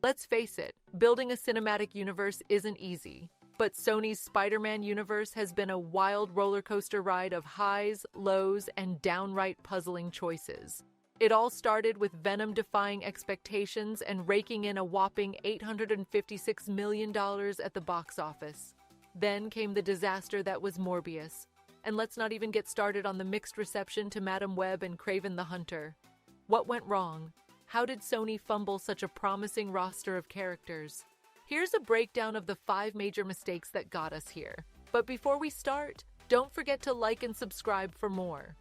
Let's face it, building a cinematic universe isn't easy. But Sony's Spider-Man universe has been a wild roller coaster ride of highs, lows, and downright puzzling choices. It all started with Venom defying expectations and raking in a whopping $856 million at the box office. Then came the disaster that was Morbius. And let's not even get started on the mixed reception to Madam Web and Kraven the Hunter. What went wrong? How did Sony fumble such a promising roster of characters? Here's a breakdown of the 5 major mistakes that got us here. But before we start, don't forget to like and subscribe for more.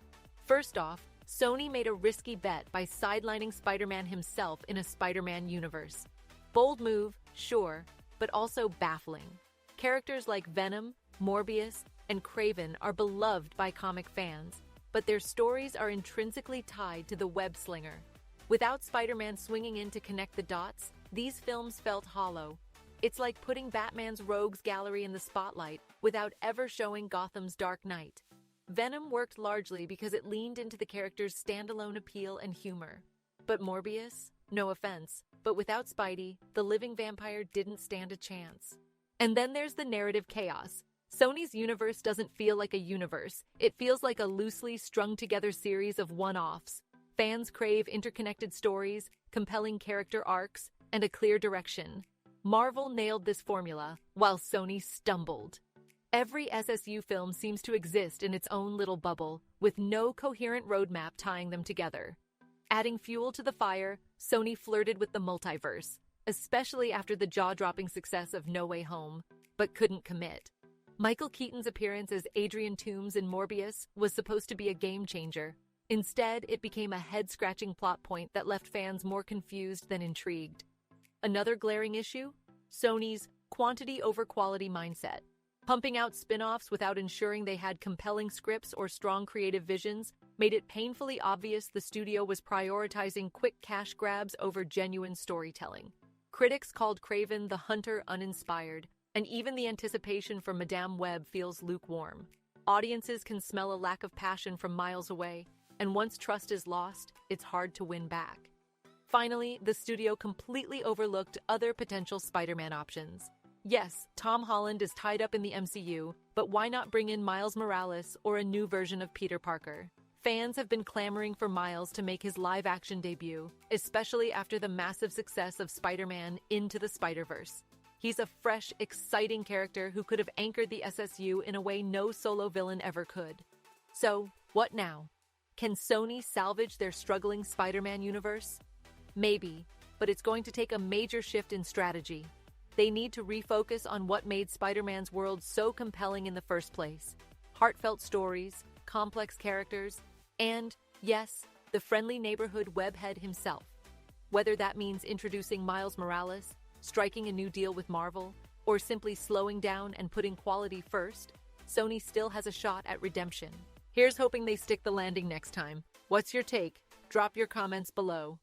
First off, Sony made a risky bet by sidelining Spider-Man himself in a Spider-Man universe. Bold move, sure, but also baffling. Characters like Venom, Morbius, and Kraven are beloved by comic fans, but their stories are intrinsically tied to the web slinger. Without Spider-Man swinging in to connect the dots, these films felt hollow. It's like putting Batman's rogues gallery in the spotlight without ever showing Gotham's Dark Knight. Venom worked largely because it leaned into the character's standalone appeal and humor. But Morbius? No offense, but without Spidey, the living vampire didn't stand a chance. And then there's the narrative chaos. Sony's universe doesn't feel like a universe. It feels like a loosely strung-together series of one-offs. Fans crave interconnected stories, compelling character arcs, and a clear direction. Marvel nailed this formula, while Sony stumbled. Every SSU film seems to exist in its own little bubble, with no coherent roadmap tying them together. Adding fuel to the fire, Sony flirted with the multiverse, especially after the jaw-dropping success of No Way Home, but couldn't commit. Michael Keaton's appearance as Adrian Toomes in Morbius was supposed to be a game-changer. Instead, it became a head-scratching plot point that left fans more confused than intrigued. Another glaring issue? Sony's quantity over quality mindset. Pumping out spin-offs without ensuring they had compelling scripts or strong creative visions made it painfully obvious the studio was prioritizing quick cash grabs over genuine storytelling. Critics called Kraven the Hunter uninspired, and even the anticipation for Madame Web feels lukewarm. Audiences can smell a lack of passion from miles away, and once trust is lost, it's hard to win back. Finally, the studio completely overlooked other potential Spider-Man options. Yes, Tom Holland is tied up in the MCU, but why not bring in Miles Morales or a new version of Peter Parker? Fans have been clamoring for Miles to make his live-action debut, especially after the massive success of Spider-Man Into the Spider-Verse. He's a fresh, exciting character who could have anchored the SSU in a way no solo villain ever could. So, what now? Can Sony salvage their struggling Spider-Man universe? Maybe, but it's going to take a major shift in strategy. They need to refocus on what made Spider-Man's world so compelling in the first place. Heartfelt stories, complex characters, and, yes, the friendly neighborhood webhead himself. Whether that means introducing Miles Morales, striking a new deal with Marvel, or simply slowing down and putting quality first, Sony still has a shot at redemption. Here's hoping they stick the landing next time. What's your take? Drop your comments below.